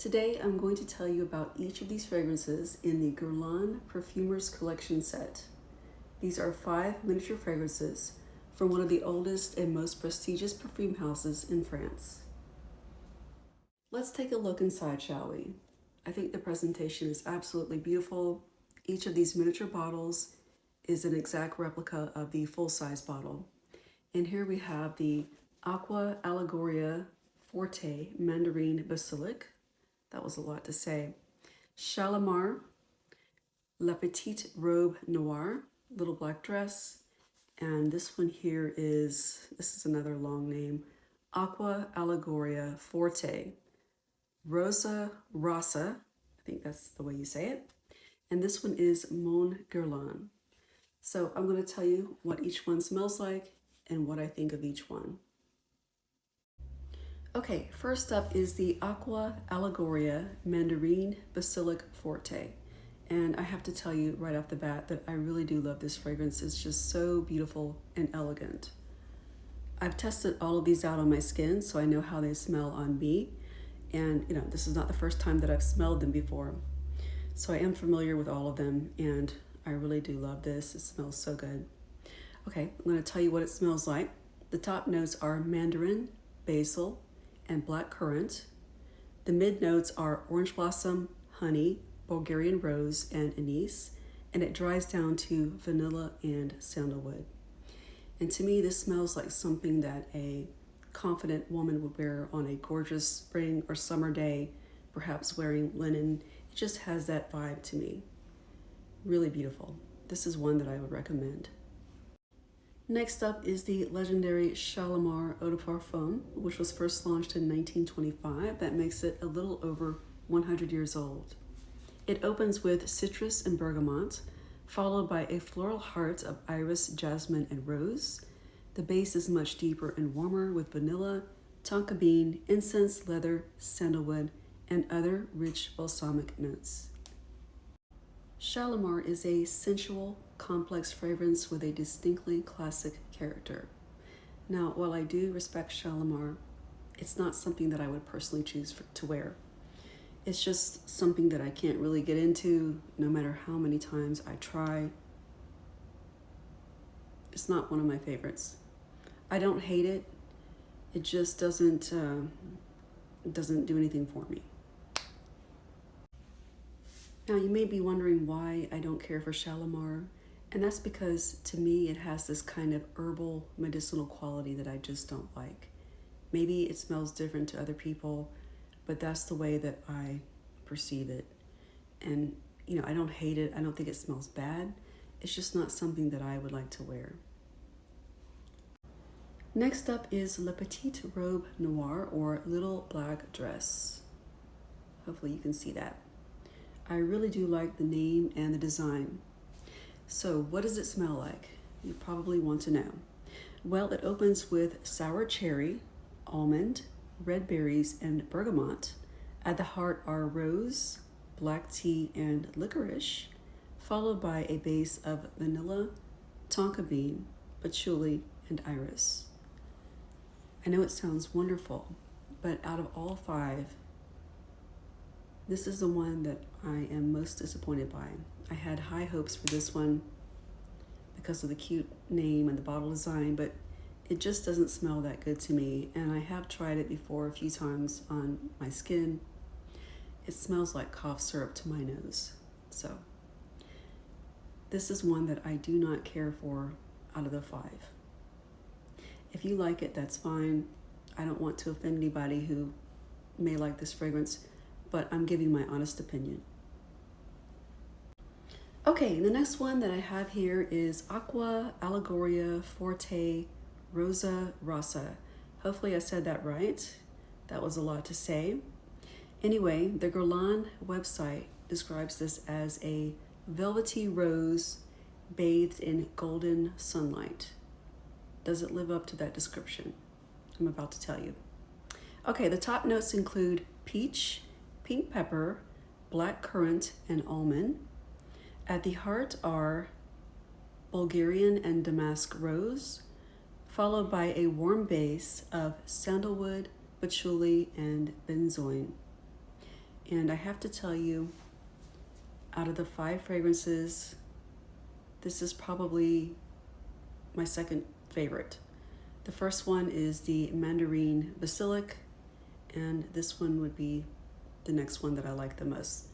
Today I'm going to tell you about each of these fragrances in the Guerlain Perfumers collection set. These are 5 miniature fragrances from one of the oldest and most prestigious perfume houses in France. Let's take a look inside, shall we? I think the presentation is absolutely beautiful. Each of these miniature bottles is an exact replica of the full-size bottle. And here we have the Aqua, Allegoria, Forte, Mandarin, Basilic. That was a lot to say. Shalimar, La Petite Robe Noire, little black dress. And this one here this is another long name, Aqua, Allegoria, Forte. Rosa, Rossa, I think that's the way you say it. And this one is Mon Guerlain. So I'm going to tell you what each one smells like and what I think of each one. Okay, first up is the Aqua Allegoria Mandarin Basilic Forte. And I have to tell you right off the bat that I really do love this fragrance. It's just so beautiful and elegant. I've tested all of these out on my skin, so I know how they smell on me. And this is not the first time that I've smelled them before. So I am familiar with all of them, and I really do love this. It smells so good. Okay, I'm going to tell you what it smells like. The top notes are Mandarin, basil, and black currant. The mid notes are orange blossom, honey, Bulgarian rose, and anise, and it dries down to vanilla and sandalwood. And to me, this smells like something that a confident woman would wear on a gorgeous spring or summer day, perhaps wearing linen. It just has that vibe to me. Really beautiful. This is one that I would recommend. Next up is the legendary Shalimar Eau de Parfum, which was first launched in 1925. That makes it a little over 100 years old. It opens with citrus and bergamot, followed by a floral heart of iris, jasmine, and rose. The base is much deeper and warmer with vanilla, tonka bean, incense, leather, sandalwood, and other rich balsamic notes. Shalimar is a sensual, complex fragrance with a distinctly classic character. Now, while I do respect Shalimar, it's not something that I would personally choose to wear. It's just something that I can't really get into no matter how many times I try. It's not one of my favorites. I don't hate it. It just doesn't do anything for me. Now, you may be wondering why I don't care for Shalimar, and that's because to me it has this kind of herbal medicinal quality that I just don't like. Maybe it smells different to other people, but that's the way that I perceive it. And I don't hate it. I don't think it smells bad. It's just not something that I would like to wear. Next up is La Petite Robe Noire, or Little Black Dress. Hopefully you can see that. I really do like the name and the design. So what does it smell like? You probably want to know. Well, it opens with sour cherry, almond, red berries, and bergamot. At the heart are rose, black tea, and licorice, followed by a base of vanilla, tonka bean, patchouli, and iris. I know it sounds wonderful, but out of all 5, this is the one that I am most disappointed by. I had high hopes for this one because of the cute name and the bottle design, but it just doesn't smell that good to me. And I have tried it before a few times on my skin. It smells like cough syrup to my nose. So this is one that I do not care for out of the 5. If you like it, that's fine. I don't want to offend anybody who may like this fragrance, but I'm giving my honest opinion. Okay, the next one that I have here is Aqua, Allegoria, Forte, Rosa, Rossa. Hopefully I said that right. That was a lot to say. Anyway, the Guerlain website describes this as a velvety rose bathed in golden sunlight. Does it live up to that description? I'm about to tell you. Okay, the top notes include peach, pink pepper, black currant, and almond. At the heart are Bulgarian and damask rose, followed by a warm base of sandalwood, patchouli, and benzoin. And I have to tell you, out of the 5 fragrances, this is probably my second favorite. The first one is the Mandarin Basilic, and this one would be the next one that I like the most.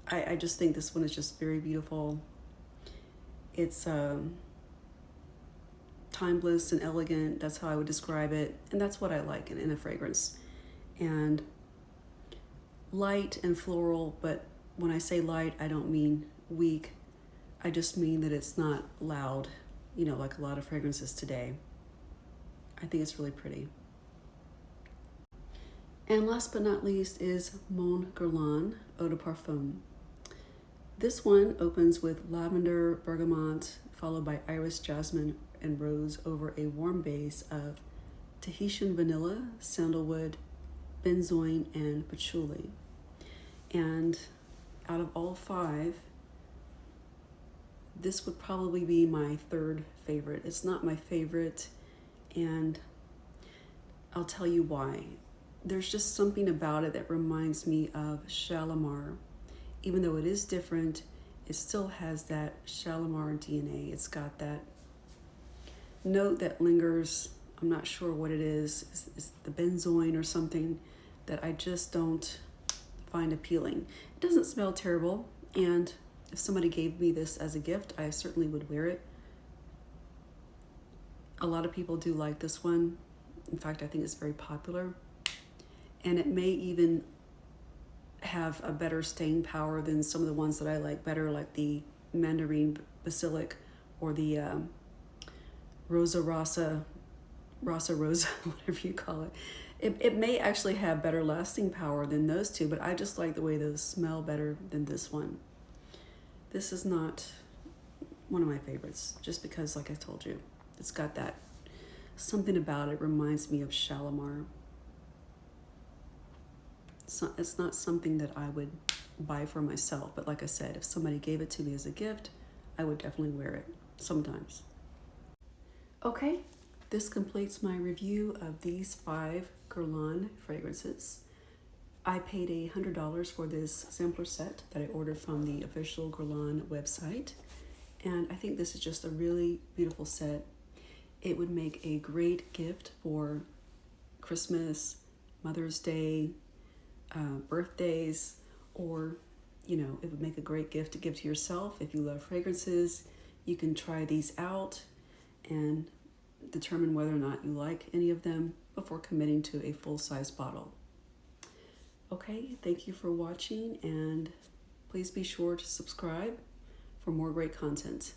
I just think this one is just very beautiful. It's timeless and elegant. That's how I would describe it, and that's what I like in a fragrance. And light and floral, but when I say light, I don't mean weak. I just mean that it's not loud, you know, like a lot of fragrances today. I think it's really pretty. And last but not least is Mon Guerlain Eau de Parfum. This one opens with lavender, bergamot, followed by iris, jasmine, and rose over a warm base of Tahitian vanilla, sandalwood, benzoin, and patchouli. And out of all 5, this would probably be my third favorite. It's not my favorite, and I'll tell you why. There's just something about it that reminds me of Shalimar. Even though it is different, it still has that Shalimar DNA. It's got that note that lingers. I'm not sure what it is. It's the benzoin or something that I just don't find appealing. It doesn't smell terrible, and if somebody gave me this as a gift, I certainly would wear it. A lot of people do like this one. In fact, I think it's very popular, and it may even have a better staying power than some of the ones that I like better, like the Mandarin Basilic or the Rosa, whatever you call it. It may actually have better lasting power than those two, but I just like the way those smell better than this one. This is not one of my favorites, just because, like I told you, it's got that something about it reminds me of Shalimar. It's not something that I would buy for myself, but like I said, if somebody gave it to me as a gift, I would definitely wear it sometimes. Okay, this completes my review of these 5 Guerlain fragrances. I paid $100 for this sampler set that I ordered from the official Guerlain website, and I think this is just a really beautiful set. It would make a great gift for Christmas, Mother's Day, birthdays, or, you know, it would make a great gift to give to yourself. If you love fragrances, you can try these out and determine whether or not you like any of them before committing to a full-size bottle. Okay, thank you for watching, and please be sure to subscribe for more great content.